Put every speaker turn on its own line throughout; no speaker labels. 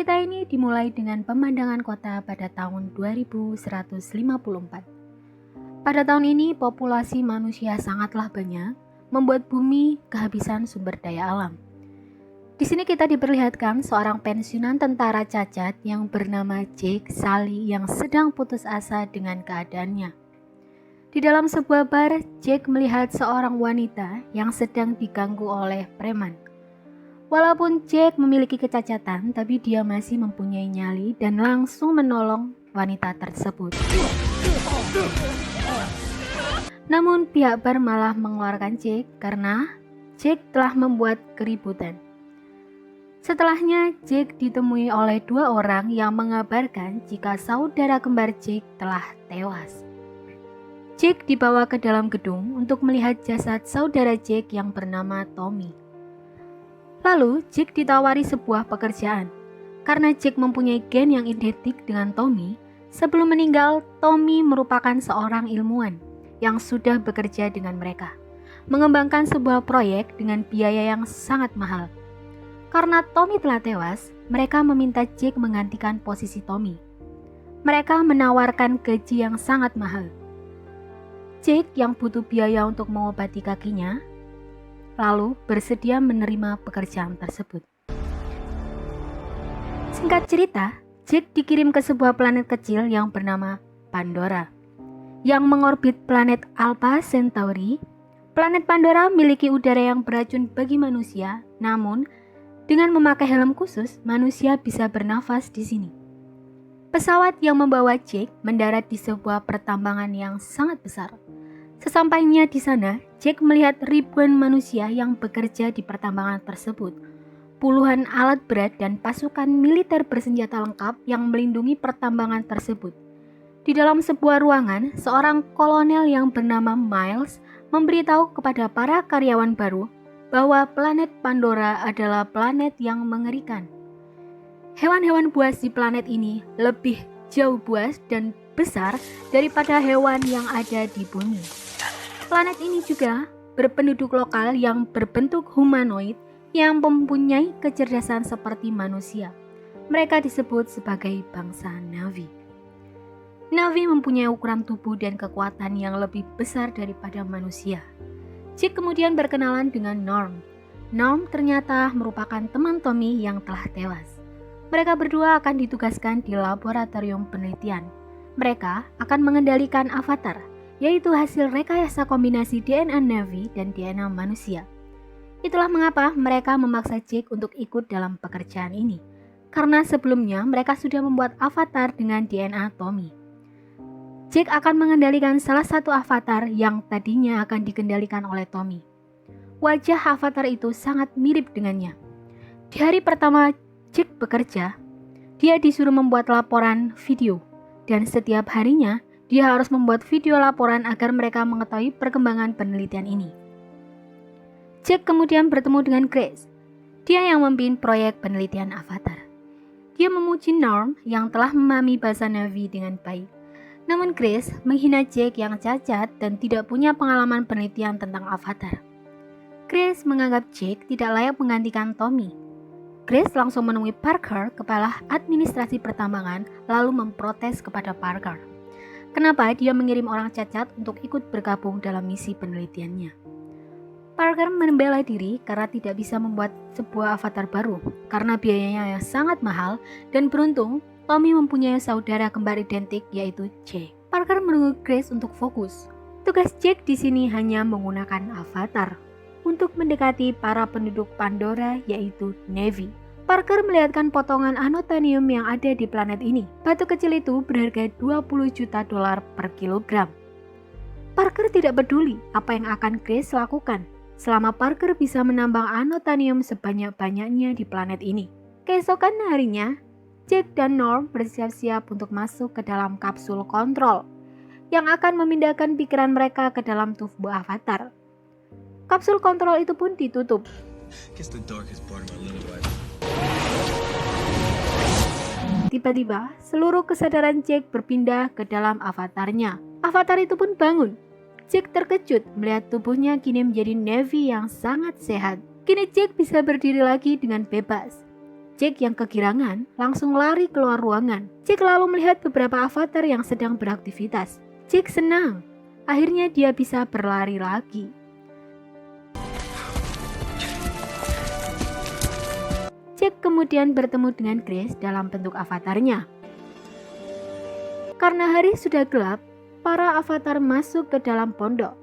Cerita ini dimulai dengan pemandangan kota pada tahun 2154. Pada tahun ini, populasi manusia sangatlah banyak, membuat bumi kehabisan sumber daya alam. Di sini kita diperlihatkan seorang pensiunan tentara cacat yang bernama Jake Sully yang sedang putus asa dengan keadaannya. Di dalam sebuah bar, Jake melihat seorang wanita yang sedang diganggu oleh preman. Walaupun Jake memiliki kecacatan, tapi dia masih mempunyai nyali dan langsung menolong wanita tersebut. Namun pihak bar malah mengeluarkan Jake karena Jake telah membuat keributan. Setelahnya, Jake ditemui oleh dua orang yang mengabarkan jika saudara kembar Jake telah tewas. Jake dibawa ke dalam gedung untuk melihat jasad saudara Jake yang bernama Tommy. Lalu, Jake ditawari sebuah pekerjaan. Karena Jake mempunyai gen yang identik dengan Tommy, sebelum meninggal, Tommy merupakan seorang ilmuwan yang sudah bekerja dengan mereka, mengembangkan sebuah proyek dengan biaya yang sangat mahal. Karena Tommy telah tewas, mereka meminta Jake menggantikan posisi Tommy. Mereka menawarkan gaji yang sangat mahal. Jake yang butuh biaya untuk mengobati kakinya, lalu bersedia menerima pekerjaan tersebut. Singkat cerita, Jake dikirim ke sebuah planet kecil yang bernama Pandora, yang mengorbit planet Alpha Centauri. Planet Pandora memiliki udara yang beracun bagi manusia, namun dengan memakai helm khusus, manusia bisa bernafas di sini. Pesawat yang membawa Jake mendarat di sebuah pertambangan yang sangat besar. Sesampainya di sana, Jake melihat ribuan manusia yang bekerja di pertambangan tersebut. Puluhan alat berat dan pasukan militer bersenjata lengkap yang melindungi pertambangan tersebut. Di dalam sebuah ruangan, seorang kolonel yang bernama Miles memberitahu kepada para karyawan baru bahwa planet Pandora adalah planet yang mengerikan. Hewan-hewan buas di planet ini lebih jauh buas dan besar daripada hewan yang ada di bumi. Planet ini juga berpenduduk lokal yang berbentuk humanoid yang mempunyai kecerdasan seperti manusia. Mereka disebut sebagai bangsa Na'vi. Na'vi mempunyai ukuran tubuh dan kekuatan yang lebih besar daripada manusia. Jake kemudian berkenalan dengan Norm. Norm ternyata merupakan teman Tommy yang telah tewas. Mereka berdua akan ditugaskan di laboratorium penelitian. Mereka akan mengendalikan avatar, yaitu hasil rekayasa kombinasi DNA Na'vi dan DNA manusia. Itulah mengapa mereka memaksa Jake untuk ikut dalam pekerjaan ini, karena sebelumnya mereka sudah membuat avatar dengan DNA Tommy. Jake akan mengendalikan salah satu avatar yang tadinya akan dikendalikan oleh Tommy. Wajah avatar itu sangat mirip dengannya. Di hari pertama Jake bekerja, dia disuruh membuat laporan video, dan setiap harinya dia harus membuat video laporan agar mereka mengetahui perkembangan penelitian ini. Jake kemudian bertemu dengan Grace. Dia yang memimpin proyek penelitian avatar. Dia memuji Norm yang telah memahami bahasa Na'vi dengan baik. Namun Grace menghina Jake yang cacat dan tidak punya pengalaman penelitian tentang avatar. Grace menganggap Jake tidak layak menggantikan Tommy. Grace langsung menemui Parker, kepala administrasi pertambangan, lalu memprotes kepada Parker. Kenapa dia mengirim orang cacat untuk ikut bergabung dalam misi penelitiannya? Parker membela diri karena tidak bisa membuat sebuah avatar baru karena biayanya yang sangat mahal, dan beruntung Tommy mempunyai saudara kembar identik yaitu Jake. Parker menunggu Grace untuk fokus. Tugas Jake di sini hanya menggunakan avatar untuk mendekati para penduduk Pandora yaitu Na'vi. Parker melihatkan potongan anotanium yang ada di planet ini. Batu kecil itu berharga $20 juta per kilogram. Parker tidak peduli apa yang akan Grace lakukan selama Parker bisa menambang anotanium sebanyak-banyaknya di planet ini. Keesokan harinya, Jake dan Norm bersiap-siap untuk masuk ke dalam kapsul kontrol yang akan memindahkan pikiran mereka ke dalam tubuh avatar. Kapsul kontrol itu pun ditutup. Tiba-tiba, seluruh kesadaran Jake berpindah ke dalam avatarnya. Avatar itu pun bangun. Jake terkejut melihat tubuhnya kini menjadi Na'vi yang sangat sehat. Kini Jake bisa berdiri lagi dengan bebas. Jack yang kegirangan langsung lari keluar ruangan. Jack lalu melihat beberapa avatar yang sedang beraktivitas. Jack senang, akhirnya dia bisa berlari lagi. Jack kemudian bertemu dengan Grace dalam bentuk avatarnya. Karena hari sudah gelap, para avatar masuk ke dalam pondok.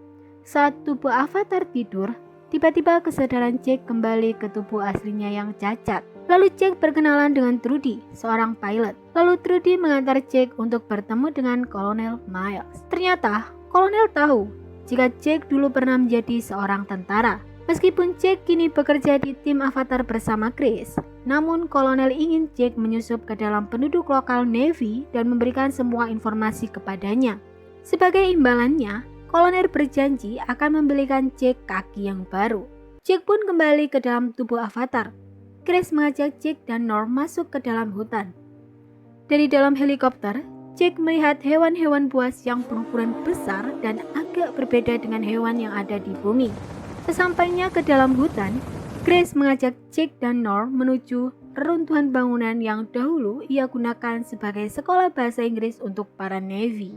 Saat tubuh avatar tidur, tiba-tiba kesadaran Jack kembali ke tubuh aslinya yang cacat. Lalu Jack berkenalan dengan Trudy, seorang pilot. Lalu Trudy mengantar Jack untuk bertemu dengan Kolonel Miles. Ternyata, Kolonel tahu jika Jack dulu pernah menjadi seorang tentara. Meskipun Jack kini bekerja di tim avatar bersama Grace, namun Kolonel ingin Jack menyusup ke dalam penduduk lokal Navy dan memberikan semua informasi kepadanya. Sebagai imbalannya, Kolonel berjanji akan membelikan Jack kaki yang baru. Jack pun kembali ke dalam tubuh avatar. Grace mengajak Jack dan Norm masuk ke dalam hutan. Dari dalam helikopter, Jack melihat hewan-hewan buas yang berukuran besar dan agak berbeda dengan hewan yang ada di bumi. Sesampainya ke dalam hutan, Grace mengajak Jack dan Norm menuju reruntuhan bangunan yang dahulu ia gunakan sebagai sekolah bahasa Inggris untuk para Navy.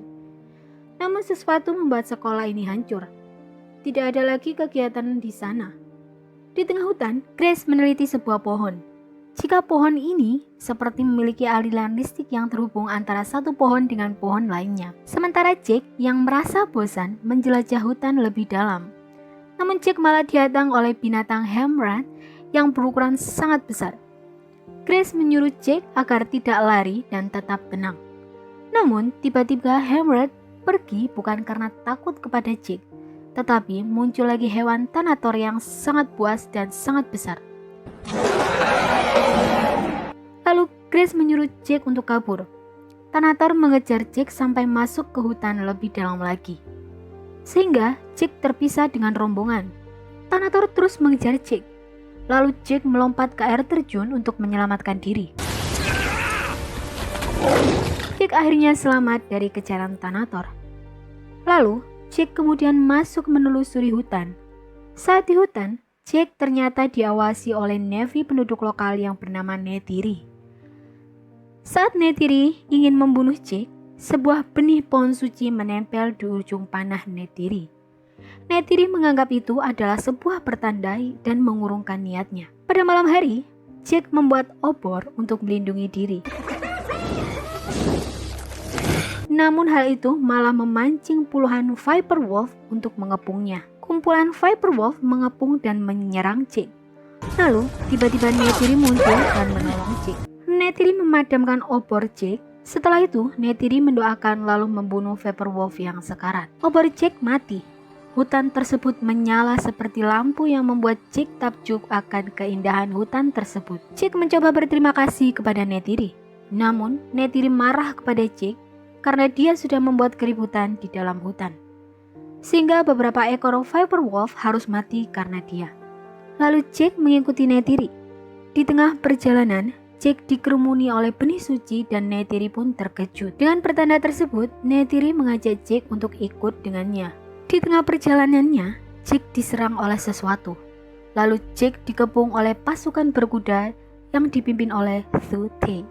Namun sesuatu membuat sekolah ini hancur. Tidak ada lagi kegiatan di sana. Di tengah hutan, Grace meneliti sebuah pohon. Jika pohon ini seperti memiliki aliran listrik yang terhubung antara satu pohon dengan pohon lainnya. Sementara Jack yang merasa bosan menjelajah hutan lebih dalam. Namun Jack malah dihadang oleh binatang Hamrat yang berukuran sangat besar. Grace menyuruh Jack agar tidak lari dan tetap tenang. Namun tiba-tiba Hamrat pergi bukan karena takut kepada Jack, tetapi muncul lagi hewan Thanator yang sangat buas dan sangat besar. Lalu Grace menyuruh Jack untuk kabur. Thanator mengejar Jack sampai masuk ke hutan lebih dalam lagi. Sehingga Jack terpisah dengan rombongan. Thanator terus mengejar Jack. Lalu Jack melompat ke air terjun untuk menyelamatkan diri. Jack akhirnya selamat dari kejaran Thanator. Lalu, Jack kemudian masuk menelusuri hutan. Saat di hutan, Jack ternyata diawasi oleh Navy penduduk lokal yang bernama Neytiri. Saat Neytiri ingin membunuh Jack, sebuah benih pohon suci menempel di ujung panah Neytiri. Neytiri menganggap itu adalah sebuah pertanda dan mengurungkan niatnya. Pada malam hari, Jack membuat obor untuk melindungi diri. Namun hal itu malah memancing puluhan Viper Wolf untuk mengepungnya. Kumpulan Viper Wolf mengepung dan menyerang Jack. Lalu tiba-tiba Neytiri muncul dan menolong Jack. Neytiri memadamkan obor Jack. Setelah itu Neytiri mendoakan lalu membunuh Viper Wolf yang sekarat. Obor Jack mati. Hutan tersebut menyala seperti lampu yang membuat Jack takjub akan keindahan hutan tersebut. Jack mencoba berterima kasih kepada Neytiri. Namun Neytiri marah kepada Jack karena dia sudah membuat keributan di dalam hutan. Sehingga beberapa ekor Viper Wolf harus mati karena dia. Lalu Jack mengikuti Neytiri. Di tengah perjalanan, Jack dikerumuni oleh benih suci dan Neytiri pun terkejut. Dengan pertanda tersebut, Neytiri mengajak Jack untuk ikut dengannya. Di tengah perjalanannya, Jack diserang oleh sesuatu. Lalu Jack dikepung oleh pasukan berkuda yang dipimpin oleh Sute.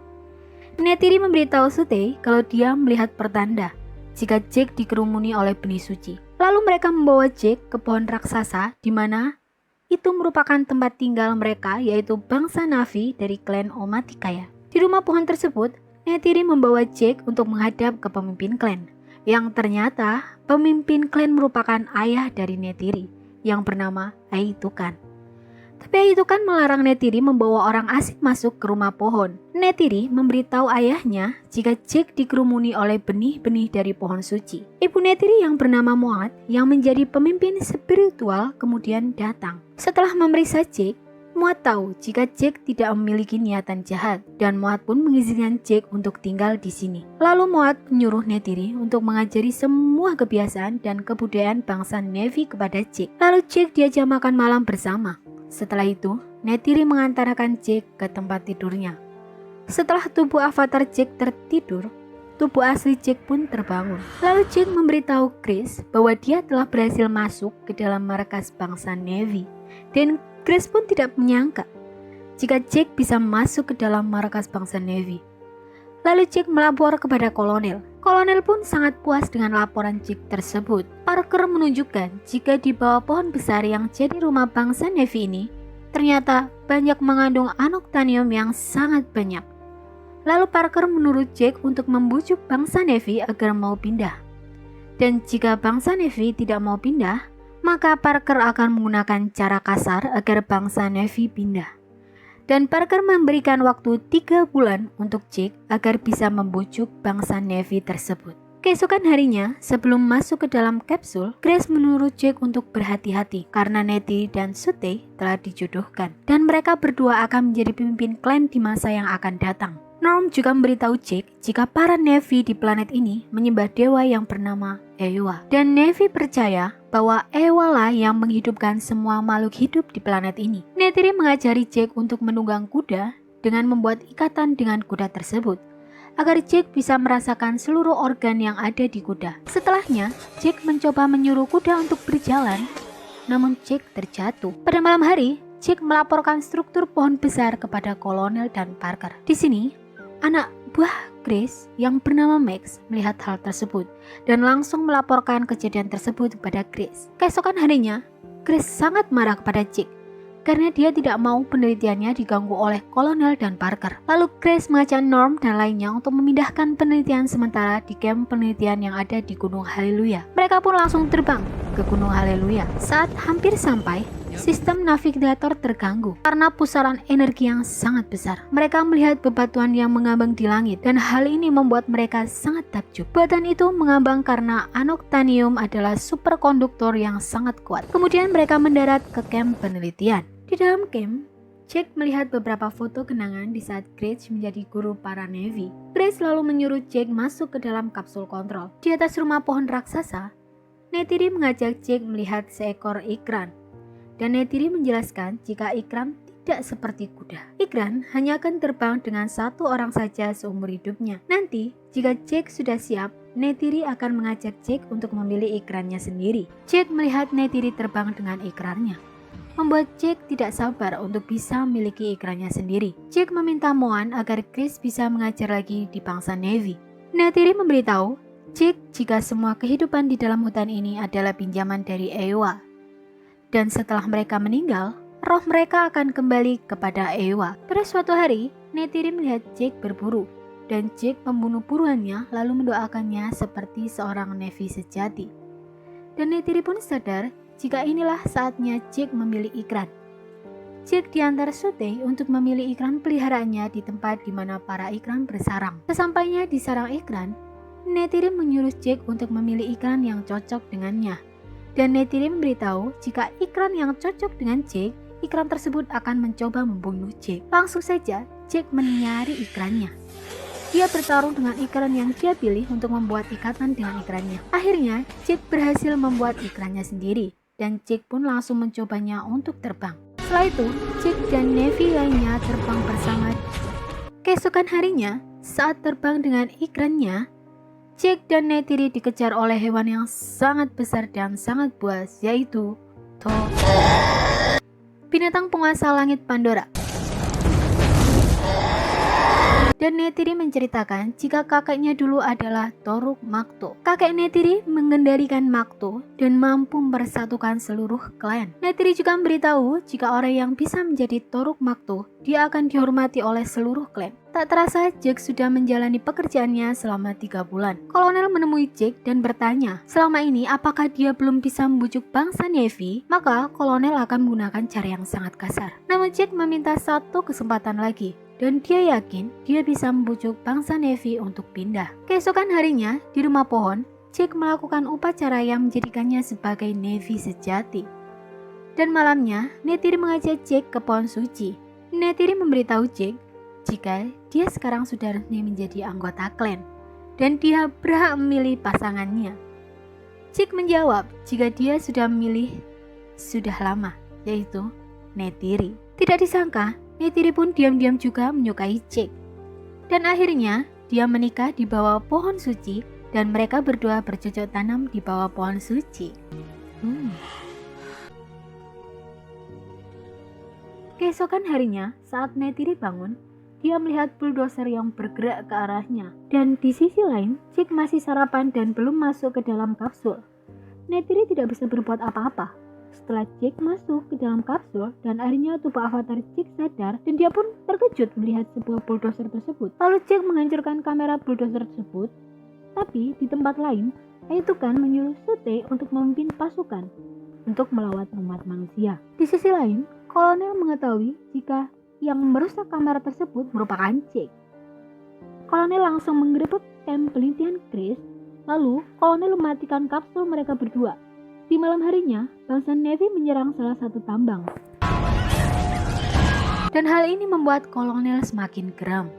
Neytiri memberitahu Sute kalau dia melihat pertanda jika Jack dikerumuni oleh benih suci. Lalu mereka membawa Jack ke pohon raksasa di mana itu merupakan tempat tinggal mereka, yaitu bangsa Na'vi dari klan Omaticaya. Di rumah pohon tersebut, Neytiri membawa Jack untuk menghadap ke pemimpin klan. Yang ternyata pemimpin klan merupakan ayah dari Neytiri yang bernama Aitukan. Tapi Aitukan melarang Neytiri membawa orang asing masuk ke rumah pohon. Neytiri memberitahu ayahnya jika Jack dikerumuni oleh benih-benih dari pohon suci. Ibu Neytiri yang bernama Moat yang menjadi pemimpin spiritual kemudian datang. Setelah memeriksa Jack, Moat tahu jika Jack tidak memiliki niatan jahat dan Moat pun mengizinkan Jack untuk tinggal di sini. Lalu Moat menyuruh Neytiri untuk mengajari semua kebiasaan dan kebudayaan bangsa Na'vi kepada Jack. Lalu Jack diajak makan malam bersama. Setelah itu, Neytiri mengantarkan Jack ke tempat tidurnya. Setelah tubuh avatar Jack tertidur, tubuh asli Jack pun terbangun. Lalu Jack memberitahu Grace bahwa dia telah berhasil masuk ke dalam markas bangsa Na'vi. Dan Grace pun tidak menyangka jika Jack bisa masuk ke dalam markas bangsa Navy. Lalu Jack melapor kepada kolonel. Kolonel pun sangat puas dengan laporan Jack tersebut. Parker menunjukkan jika di bawah pohon besar yang jadi rumah bangsa Navy ini, ternyata banyak mengandung anoktanium yang sangat banyak. Lalu Parker menurut Jack untuk membujuk bangsa Navy agar mau pindah. Dan jika bangsa Navy tidak mau pindah, maka Parker akan menggunakan cara kasar agar bangsa Navy pindah. Dan Parker memberikan waktu 3 bulan untuk Jack agar bisa membujuk bangsa Navy tersebut. Keesokan harinya, sebelum masuk ke dalam kapsul, Grace menurut Jack untuk berhati-hati karena Nettie dan Sute telah dijodohkan. Dan mereka berdua akan menjadi pemimpin klan di masa yang akan datang. Norm juga memberitahu Jack jika para Navy di planet ini menyembah dewa yang bernama Ewa. Dan Navy percaya bahwa Ewa lah yang menghidupkan semua makhluk hidup di planet ini. Neytiri mengajari Jack untuk menunggang kuda dengan membuat ikatan dengan kuda tersebut, agar Jack bisa merasakan seluruh organ yang ada di kuda. Setelahnya, Jack mencoba menyuruh kuda untuk berjalan, namun Jack terjatuh. Pada malam hari, Jack melaporkan struktur pohon besar kepada kolonel dan Parker. Di sini, anak buah Grace yang bernama Max melihat hal tersebut dan langsung melaporkan kejadian tersebut kepada Grace. Keesokan harinya, Grace sangat marah kepada Jack karena dia tidak mau penelitiannya diganggu oleh kolonel dan Parker. Lalu Grace mengajak Norm dan lainnya untuk memindahkan penelitian sementara di kamp penelitian yang ada di Gunung Haleluya. Mereka pun langsung terbang ke Gunung Haleluya. Saat hampir sampai, sistem navigator terganggu karena pusaran energi yang sangat besar. Mereka melihat bebatuan yang mengambang di langit dan hal ini membuat mereka sangat takjub. Bebatuan itu mengambang karena anoktanium adalah superkonduktor yang sangat kuat. Kemudian mereka mendarat ke kamp penelitian. Di dalam kamp, Jack melihat beberapa foto kenangan di saat Grace menjadi guru para Navy. Grace lalu menyuruh Jack masuk ke dalam kapsul kontrol. Di atas rumah pohon raksasa, Neytiri mengajak Jack melihat seekor ikran. Dan Neytiri menjelaskan jika ikram tidak seperti kuda. Ikran hanya akan terbang dengan satu orang saja seumur hidupnya. Nanti, jika Jack sudah siap, Neytiri akan mengajak Jack untuk memilih ikrannya sendiri. Jack melihat Neytiri terbang dengan ikrannya, membuat Jack tidak sabar untuk bisa memiliki ikrannya sendiri. Jack meminta Moan agar Chris bisa mengajar lagi di bangsa Navy. Neytiri memberitahu Jack jika semua kehidupan di dalam hutan ini adalah pinjaman dari Ewa. Dan setelah mereka meninggal, roh mereka akan kembali kepada Ewa. Pada suatu hari, Neytiri melihat Jack berburu, dan Jack membunuh buruannya lalu mendoakannya seperti seorang Navy sejati. Dan Neytiri pun sadar jika inilah saatnya Jack memilih ikran. Jack diantar Sute untuk memilih ikran peliharaannya di tempat di mana para ikran bersarang. Sesampainya di sarang ikran, Neytiri menyuruh Jack untuk memilih ikran yang cocok dengannya. Dan Neytiri memberitahu jika ikran yang cocok dengan Jack, ikran tersebut akan mencoba membunuh Jack. Langsung saja, Jack menyari ikrannya. Dia bertarung dengan ikran yang dia pilih untuk membuat ikatan dengan ikrannya. Akhirnya, Jack berhasil membuat ikrannya sendiri, dan Jack pun langsung mencobanya untuk terbang. Setelah itu, Jack dan Navy lainnya terbang bersama. Keesokan harinya, saat terbang dengan ikrannya, Jack dan Neytiri dikejar oleh hewan yang sangat besar dan sangat buas, yaitu binatang penguasa langit Pandora. Dan Neytiri menceritakan jika kakeknya dulu adalah Toruk Makto. Kakek Neytiri mengendalikan Makto dan mampu mempersatukan seluruh klan. Neytiri juga memberitahu jika orang yang bisa menjadi Toruk Makto, dia akan dihormati oleh seluruh klan. Tak terasa, Jack sudah menjalani pekerjaannya selama 3 bulan. Kolonel menemui Jack dan bertanya, selama ini apakah dia belum bisa membujuk bangsa Navy? Maka kolonel akan menggunakan cara yang sangat kasar. Namun Jack meminta satu kesempatan lagi, dan dia yakin dia bisa membujuk bangsa Navy untuk pindah. Keesokan harinya, di rumah pohon, Jack melakukan upacara yang menjadikannya sebagai Navy sejati. Dan malamnya, Neytiri mengajak Jack ke pohon suci. Neytiri memberitahu Jack jika dia sekarang sudah resmi menjadi anggota klan dan dia berhak memilih pasangannya. Jack menjawab jika dia sudah memilih sudah lama, yaitu Neytiri. Tidak disangka, Neytiri pun diam-diam juga menyukai Jack. Dan akhirnya, dia menikah di bawah pohon suci dan mereka berdua bercocok tanam di bawah pohon suci. Keesokan harinya, saat Neytiri bangun, dia melihat bulldozer yang bergerak ke arahnya. Dan di sisi lain, Jake masih sarapan dan belum masuk ke dalam kapsul. Neytiri tidak bisa berbuat apa-apa. Setelah Jake masuk ke dalam kapsul dan akhirnya tubuh avatar Jake sadar dan dia pun terkejut melihat sebuah bulldozer tersebut. Lalu Jake menghancurkan kamera bulldozer tersebut. Tapi di tempat lain, Aitukan menyuruh Sute untuk memimpin pasukan untuk melawan umat manusia. Di sisi lain, Kolonel mengetahui jika yang merusak kamera tersebut merupakan Jake. Kolonel langsung menggerebek camp penelitian Chris, lalu Kolonel mematikan kapsul mereka berdua. Di malam harinya, bangsa Navy menyerang salah satu tambang. Dan hal ini membuat Kolonel semakin geram.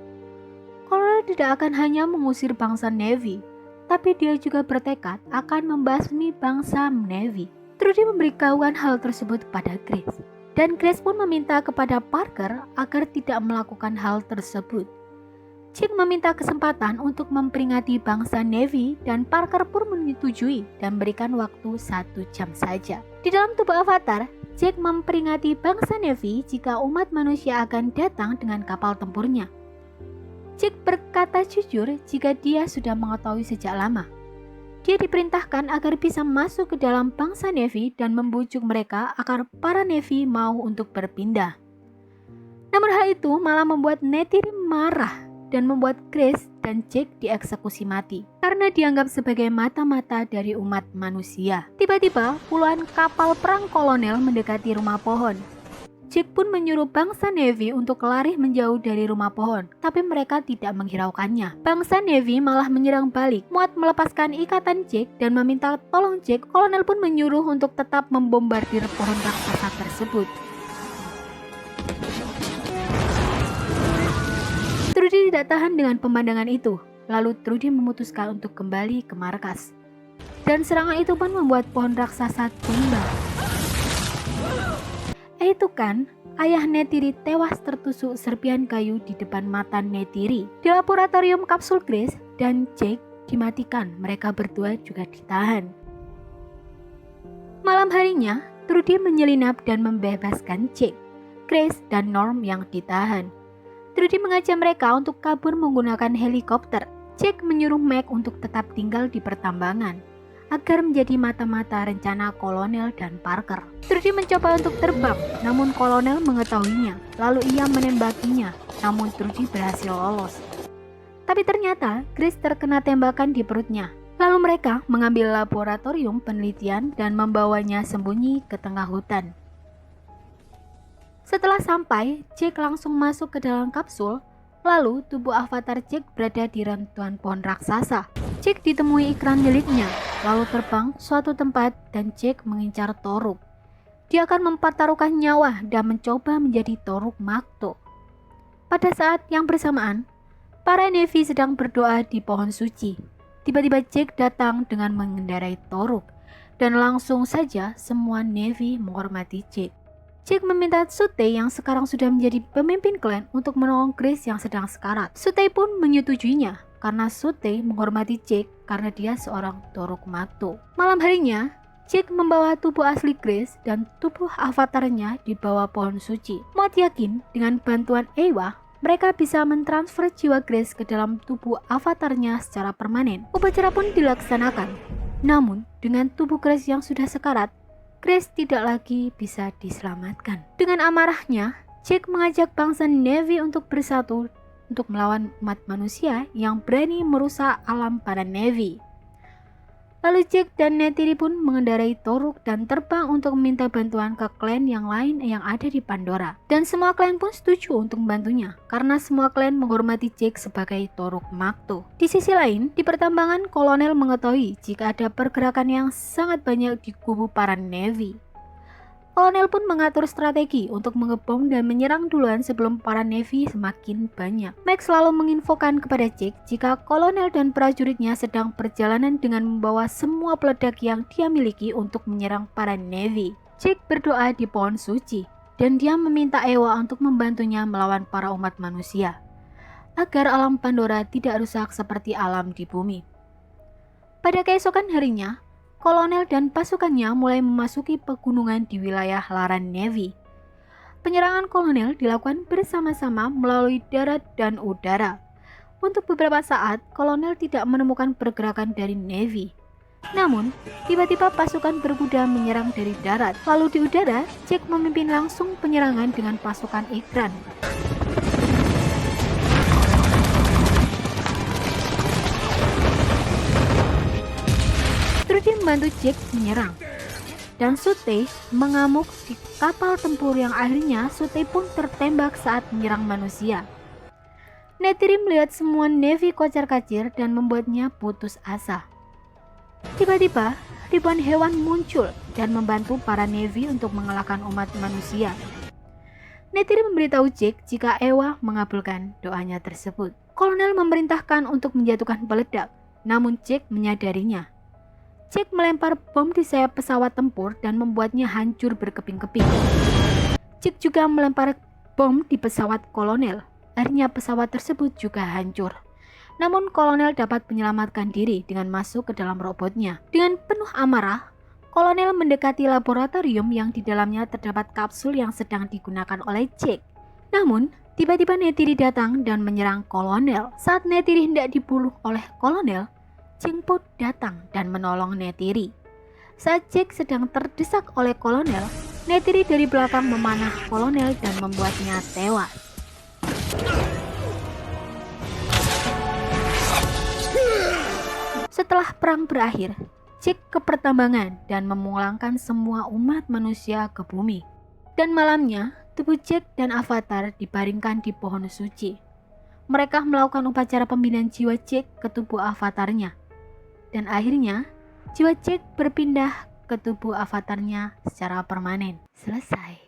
Kolonel tidak akan hanya mengusir bangsa Navy, tapi dia juga bertekad akan membasmi bangsa Navy. Trudy memberitahukan hal tersebut kepada Chris. Dan Chris pun meminta kepada Parker agar tidak melakukan hal tersebut. Jake meminta kesempatan untuk memperingati bangsa Navy dan Parker pun menyetujui dan berikan waktu 1 jam saja. Di dalam tubuh avatar, Jake memperingati bangsa Navy jika umat manusia akan datang dengan kapal tempurnya. Jake berkata jujur jika dia sudah mengetahui sejak lama. Dia diperintahkan agar bisa masuk ke dalam bangsa Navy dan membujuk mereka agar para Navy mau untuk berpindah. Namun hal itu malah membuat Neytiri marah dan membuat Chris dan Jake dieksekusi mati karena dianggap sebagai mata-mata dari umat manusia. Tiba-tiba puluhan kapal perang kolonel mendekati rumah pohon. Jake pun menyuruh bangsa Navy untuk lari menjauh dari rumah pohon, tapi mereka tidak menghiraukannya. Bangsa Navy malah menyerang balik, muat melepaskan ikatan Jake dan meminta tolong Jake. Kolonel pun menyuruh untuk tetap membombardir pohon raksasa tersebut. Trudy tidak tahan dengan pemandangan itu, lalu Trudy memutuskan untuk kembali ke markas. Dan serangan itu pun membuat pohon raksasa tumbang. Itu kan, ayah Neytiri tewas tertusuk serpihan kayu di depan mata Neytiri. Di laboratorium kapsul Chris dan Jake dimatikan, mereka berdua juga ditahan. Malam harinya, Trudy menyelinap dan membebaskan Jake, Chris, dan Norm yang ditahan. Trudy mengajak mereka untuk kabur menggunakan helikopter. Jake menyuruh Meg untuk tetap tinggal di pertambangan agar menjadi mata-mata rencana Kolonel dan Parker. Trudy mencoba untuk terbang, namun Kolonel mengetahuinya, lalu ia menembakinya, namun Trudy berhasil lolos. Tapi ternyata Chris terkena tembakan di perutnya. Lalu mereka mengambil laboratorium penelitian dan membawanya sembunyi ke tengah hutan. Setelah sampai, Jake langsung masuk ke dalam kapsul, lalu tubuh avatar Jake berada di rentuan pohon raksasa. Jake ditemui iklan miliknya, lalu terbang suatu tempat dan Jake mengincar Toruk. Dia akan mempertaruhkan nyawa dan mencoba menjadi Toruk Makto. Pada saat yang bersamaan, para Navy sedang berdoa di pohon suci. Tiba-tiba Jake datang dengan mengendarai Toruk, dan langsung saja semua Navy menghormati Jake. Jake meminta Sute yang sekarang sudah menjadi pemimpin klan untuk menolong Chris yang sedang sekarat. Sute pun menyetujuinya karena Sute menghormati Jake karena dia seorang Toruk Makto. Malam harinya, Jake membawa tubuh asli Chris dan tubuh avatarnya di bawah pohon suci. Muat yakin dengan bantuan Ewa, mereka bisa mentransfer jiwa Chris ke dalam tubuh avatarnya secara permanen. Upacara pun dilaksanakan. Namun, dengan tubuh Chris yang sudah sekarat, Chris tidak lagi bisa diselamatkan. Dengan amarahnya, Jake mengajak bangsa Navy untuk bersatu untuk melawan umat manusia yang berani merusak alam para Navy. Lalu Jake dan Neytiri pun mengendarai Toruk dan terbang untuk meminta bantuan ke klan yang lain yang ada di Pandora. Dan semua klan pun setuju untuk membantunya, karena semua klan menghormati Jake sebagai Toruk Makto. Di sisi lain, di pertambangan Kolonel mengetahui jika ada pergerakan yang sangat banyak di kubu para Navy. Kolonel pun mengatur strategi untuk mengebom dan menyerang duluan sebelum para Navy semakin banyak. Max selalu menginfokan kepada Jake jika Kolonel dan prajuritnya sedang perjalanan dengan membawa semua peledak yang dia miliki untuk menyerang para Navy. Jake berdoa di pohon suci, dan dia meminta Ewa untuk membantunya melawan para umat manusia, agar alam Pandora tidak rusak seperti alam di bumi. Pada keesokan harinya, Kolonel dan pasukannya mulai memasuki pegunungan di wilayah Laran Navy. Penyerangan kolonel dilakukan bersama-sama melalui darat dan udara. Untuk beberapa saat, kolonel tidak menemukan pergerakan dari Navy. Namun, tiba-tiba pasukan berkuda menyerang dari darat. Lalu di udara, Jack memimpin langsung penyerangan dengan pasukan iklan. Trudy membantu Jack menyerang. Dan Sute mengamuk di kapal tempur yang akhirnya Sute pun tertembak saat menyerang manusia. Neytiri melihat semua Navy kocar-kacir dan membuatnya putus asa. Tiba-tiba, ribuan hewan muncul dan membantu para Navy untuk mengalahkan umat manusia. Neytiri memberitahu Jack jika Ewa mengabulkan doanya tersebut. Kolonel memerintahkan untuk menjatuhkan peledak, namun Jack menyadarinya. Jack melempar bom di sayap pesawat tempur dan membuatnya hancur berkeping-keping. Jack juga melempar bom di pesawat kolonel. Akhirnya pesawat tersebut juga hancur. Namun kolonel dapat menyelamatkan diri dengan masuk ke dalam robotnya. Dengan penuh amarah, kolonel mendekati laboratorium yang di dalamnya terdapat kapsul yang sedang digunakan oleh Jack. Namun, tiba-tiba Neytiri datang dan menyerang kolonel. Saat Neytiri hendak dibunuh oleh kolonel, Jingpo datang dan menolong Neytiri. Saat Jack sedang terdesak oleh kolonel, Neytiri dari belakang memanah kolonel dan membuatnya tewas. Setelah perang berakhir, Jack ke pertambangan dan memulangkan semua umat manusia ke bumi. Dan malamnya, tubuh Jack dan Avatar dibaringkan di pohon suci. Mereka melakukan upacara pembinaan jiwa Jack ke tubuh avatarnya. Dan akhirnya, jiwa Jack berpindah ke tubuh avatarnya secara permanen. Selesai.